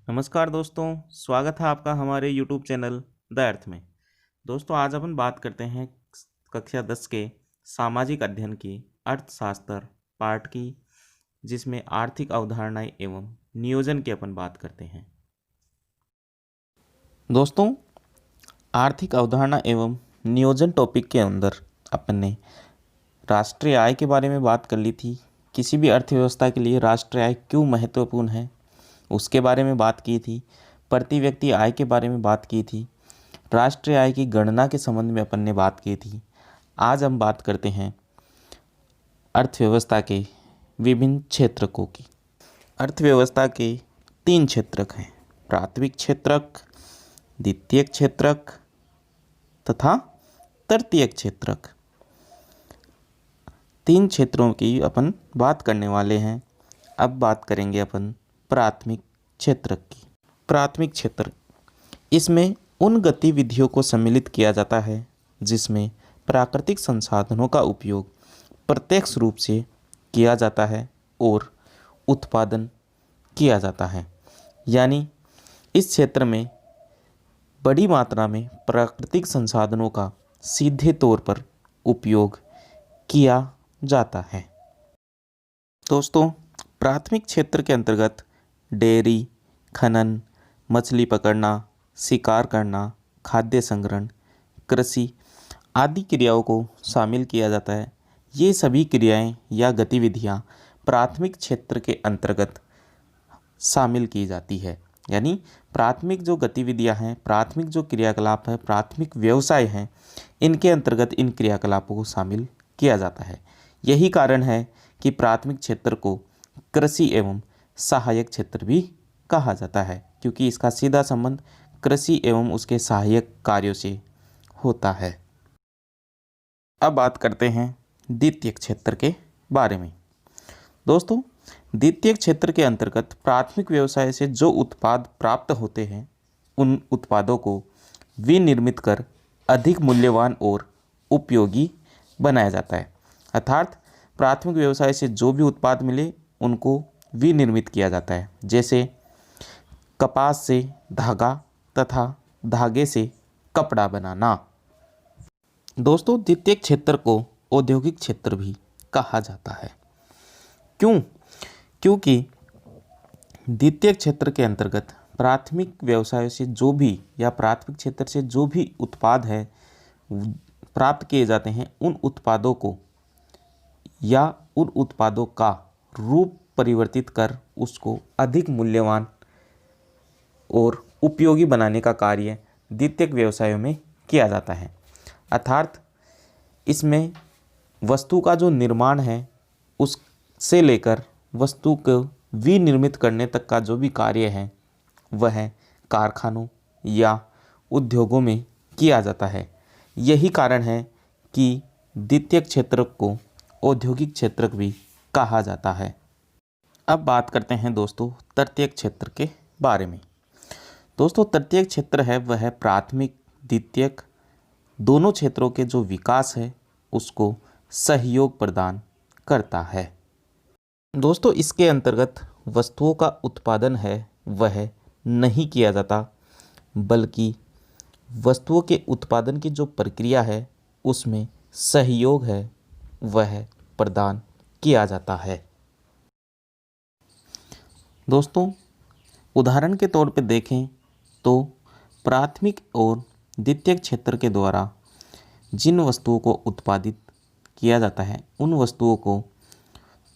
नमस्कार दोस्तों, स्वागत है आपका हमारे YouTube चैनल द अर्थ में। दोस्तों, आज अपन बात करते हैं कक्षा 10 के सामाजिक अध्ययन की अर्थशास्त्र पार्ट की, जिसमें आर्थिक अवधारणाएं एवं नियोजन की अपन बात करते हैं। दोस्तों, आर्थिक अवधारणा एवं नियोजन टॉपिक के अंदर अपन ने राष्ट्रीय आय के बारे में बात कर ली थी। किसी भी अर्थव्यवस्था के लिए राष्ट्रीय आय क्यों महत्वपूर्ण है उसके बारे में बात की थी। प्रति व्यक्ति आय के बारे में बात की थी। राष्ट्रीय आय की गणना के संबंध में अपन ने बात की थी। आज हम बात करते हैं अर्थव्यवस्था के विभिन्न क्षेत्रकों की। अर्थव्यवस्था के 3 क्षेत्रक हैं: प्राथमिक क्षेत्रक, द्वितीयक क्षेत्रक तथा तृतीयक क्षेत्रक। 3 क्षेत्रों की अपन बात करने वाले हैं। अब बात करेंगे अपन प्राथमिक क्षेत्रक की। प्राथमिक क्षेत्र, इसमें उन गतिविधियों को सम्मिलित किया जाता है जिसमें प्राकृतिक संसाधनों का उपयोग प्रत्यक्ष रूप से किया जाता है और उत्पादन किया जाता है। यानी इस क्षेत्र में बड़ी मात्रा में प्राकृतिक संसाधनों का सीधे तौर पर उपयोग किया जाता है। दोस्तों, प्राथमिक क्षेत्र के अंतर्गत डेयरी, खनन, मछली पकड़ना, शिकार करना, खाद्य संग्रहण, कृषि आदि क्रियाओं को शामिल किया जाता है। ये सभी क्रियाएं या गतिविधियां प्राथमिक क्षेत्र के अंतर्गत शामिल की जाती है। यानी प्राथमिक जो गतिविधियां हैं, प्राथमिक जो क्रियाकलाप है, प्राथमिक व्यवसाय हैं, इनके अंतर्गत इन क्रियाकलापों को शामिल किया जाता है। यही कारण है कि प्राथमिक क्षेत्र को कृषि एवं सहायक क्षेत्र भी कहा जाता है, क्योंकि इसका सीधा संबंध कृषि एवं उसके सहायक कार्यों से होता है। अब बात करते हैं द्वितीयक क्षेत्र के बारे में। दोस्तों, द्वितीयक क्षेत्र के अंतर्गत प्राथमिक व्यवसाय से जो उत्पाद प्राप्त होते हैं, उन उत्पादों को विनिर्मित कर अधिक मूल्यवान और उपयोगी बनाया जाता है। अर्थात प्राथमिक व्यवसाय से जो भी उत्पाद मिले उनको विनिर्मित किया जाता है। जैसे कपास से धागा तथा धागे से कपड़ा बनाना। दोस्तों, द्वितीयक क्षेत्र को औद्योगिक क्षेत्र भी कहा जाता है। क्योंकि द्वितीयक क्षेत्र के अंतर्गत प्राथमिक व्यवसाय से जो भी या प्राथमिक क्षेत्र से जो भी उत्पाद है प्राप्त किए जाते हैं, उन उत्पादों को या उन उत्पादों का रूप परिवर्तित कर उसको अधिक मूल्यवान और उपयोगी बनाने का कार्य द्वितीयक व्यवसायों में किया जाता है। अर्थात इसमें वस्तु का जो निर्माण है उससे लेकर वस्तु को विनिर्मित करने तक का जो भी कार्य है वह कारखानों या उद्योगों में किया जाता है। यही कारण है कि द्वितीयक क्षेत्र को औद्योगिक क्षेत्र भी कहा जाता है। अब बात करते हैं दोस्तों तृतीयक क्षेत्र के बारे में। दोस्तों, तृतीयक क्षेत्र है वह प्राथमिक द्वितीयक दोनों क्षेत्रों के जो विकास है उसको सहयोग प्रदान करता है। दोस्तों, इसके अंतर्गत वस्तुओं का उत्पादन है वह नहीं किया जाता, बल्कि वस्तुओं के उत्पादन की जो प्रक्रिया है उसमें सहयोग है वह प्रदान किया जाता है। दोस्तों, उदाहरण के तौर पे देखें तो प्राथमिक और द्वितीयक क्षेत्र के द्वारा जिन वस्तुओं को उत्पादित किया जाता है उन वस्तुओं को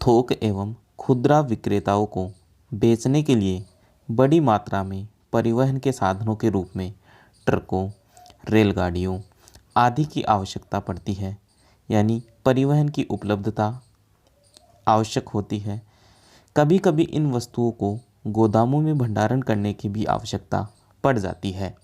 थोक एवं खुदरा विक्रेताओं को बेचने के लिए बड़ी मात्रा में परिवहन के साधनों के रूप में ट्रकों, रेलगाड़ियों आदि की आवश्यकता पड़ती है। यानी परिवहन की उपलब्धता आवश्यक होती है। कभी कभी इन वस्तुओं को गोदामों में भंडारण करने की भी आवश्यकता पड़ जाती है,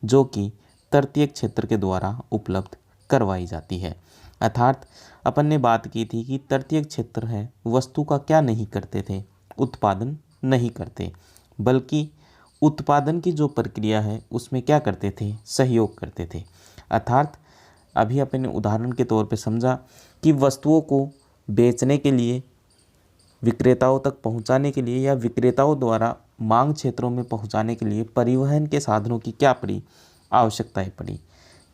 जो कि तृतीयक क्षेत्र के द्वारा उपलब्ध करवाई जाती है। अर्थात अपन ने बात की थी कि तृतीयक क्षेत्र है वस्तु का क्या नहीं करते थे, उत्पादन नहीं करते, बल्कि उत्पादन की जो प्रक्रिया है उसमें क्या करते थे, सहयोग करते थे। अर्थात अभी अपन ने उदाहरण के तौर पे समझा कि वस्तुओं को बेचने के लिए, विक्रेताओं तक पहुंचाने के लिए या विक्रेताओं द्वारा मांग क्षेत्रों में पहुंचाने के लिए परिवहन के साधनों की क्या पड़ी, आवश्यकताएं पड़ी।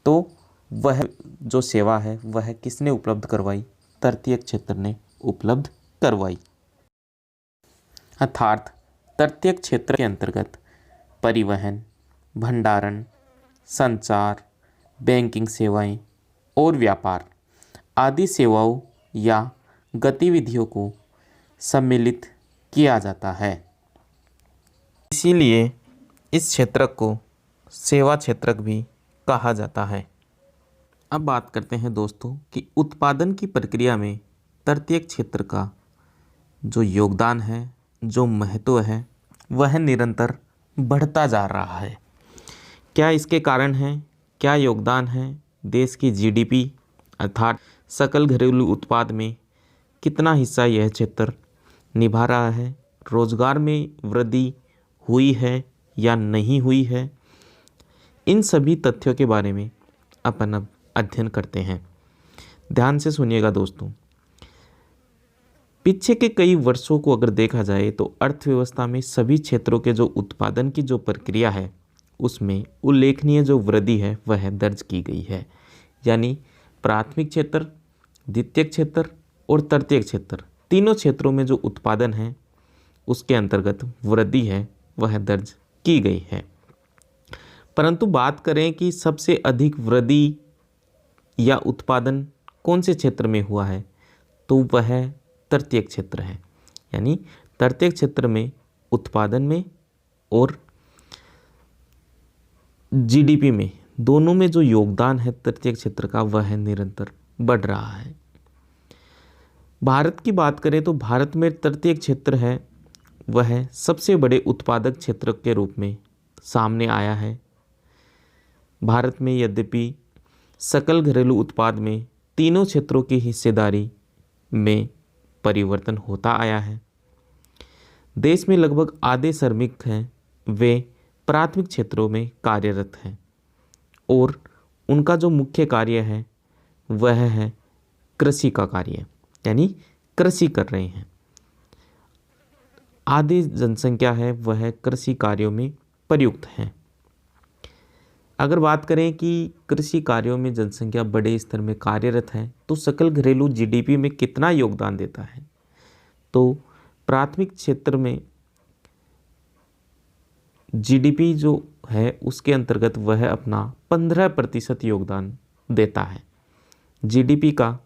तो वह जो सेवा है वह किसने उपलब्ध करवाई, तृतीयक क्षेत्र ने उपलब्ध करवाई। अर्थात तृतीयक क्षेत्र के अंतर्गत परिवहन, भंडारण, संचार, बैंकिंग सेवाएं और व्यापार आदि सेवाओं या गतिविधियों को सम्मिलित किया जाता है। इसीलिए इस क्षेत्र को सेवा क्षेत्र भी कहा जाता है। अब बात करते हैं दोस्तों कि उत्पादन की प्रक्रिया में तृतीयक क्षेत्र का जो योगदान है, जो महत्व है, वह निरंतर बढ़ता जा रहा है। क्या इसके कारण है, क्या योगदान है? देश की जीडीपी अर्थात सकल घरेलू उत्पाद में कितना हिस्सा यह क्षेत्र निभा रहा है? रोजगार में वृद्धि हुई है या नहीं हुई है? इन सभी तथ्यों के बारे में अपन अब अध्ययन करते हैं। ध्यान से सुनिएगा दोस्तों। पीछे के कई वर्षों को अगर देखा जाए तो अर्थव्यवस्था में सभी क्षेत्रों के जो उत्पादन की जो प्रक्रिया है उसमें उल्लेखनीय जो वृद्धि है वह दर्ज की गई है। यानी प्राथमिक क्षेत्र, द्वितीयक क्षेत्र और तृतीयक क्षेत्र, तीनों क्षेत्रों में जो उत्पादन है उसके अंतर्गत वृद्धि है वह दर्ज की गई है। परंतु बात करें कि सबसे अधिक वृद्धि या उत्पादन कौन से क्षेत्र में हुआ है, तो वह तृतीयक क्षेत्र है। यानी तृतीयक क्षेत्र में उत्पादन में और जीडीपी में, दोनों में जो योगदान है तृतीयक क्षेत्र का वह निरंतर बढ़ रहा है। भारत की बात करें तो भारत में तृतीयक क्षेत्र है वह सबसे बड़े उत्पादक क्षेत्र के रूप में सामने आया है। भारत में यद्यपि सकल घरेलू उत्पाद में तीनों क्षेत्रों की हिस्सेदारी में परिवर्तन होता आया है। देश में लगभग आधे श्रमिक हैं वे प्राथमिक क्षेत्रों में कार्यरत हैं और उनका जो मुख्य कार्य है वह है कृषि का कार्य, यानी कृषि कर रहे हैं। आधी जनसंख्या है वह कृषि कार्यों में प्रयुक्त है। अगर बात करें कि कृषि कार्यों में जनसंख्या बड़े स्तर में कार्यरत है तो सकल घरेलू जीडीपी में कितना योगदान देता है, तो प्राथमिक क्षेत्र में जीडीपी जो है उसके अंतर्गत वह अपना 15% योगदान देता है। जीडीपी का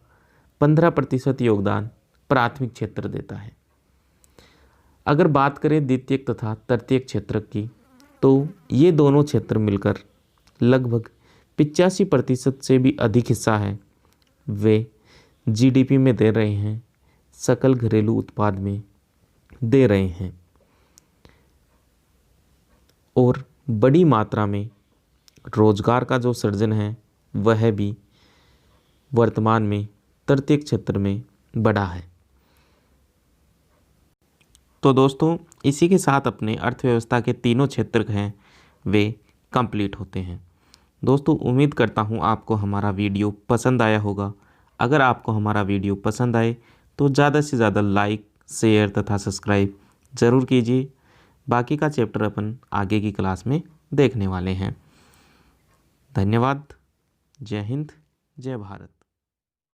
15% योगदान प्राथमिक क्षेत्र देता है। अगर बात करें द्वितीयक तथा तृतीयक क्षेत्र की, तो ये दोनों क्षेत्र मिलकर लगभग 85% से भी अधिक हिस्सा है वे जीडीपी में दे रहे हैं, सकल घरेलू उत्पाद में दे रहे हैं और बड़ी मात्रा में रोजगार का जो सृजन है वह भी वर्तमान में तृतीयक क्षेत्र में बढ़ा है। तो दोस्तों इसी के साथ अपने अर्थव्यवस्था के तीनों क्षेत्र हैं वे कंप्लीट होते हैं। दोस्तों उम्मीद करता हूँ आपको हमारा वीडियो पसंद आया होगा। अगर आपको हमारा वीडियो पसंद आए तो ज़्यादा से ज़्यादा लाइक, शेयर तथा सब्सक्राइब ज़रूर कीजिए। बाकी का चैप्टर अपन आगे की क्लास में देखने वाले हैं। धन्यवाद। जय हिंद, जय भारत।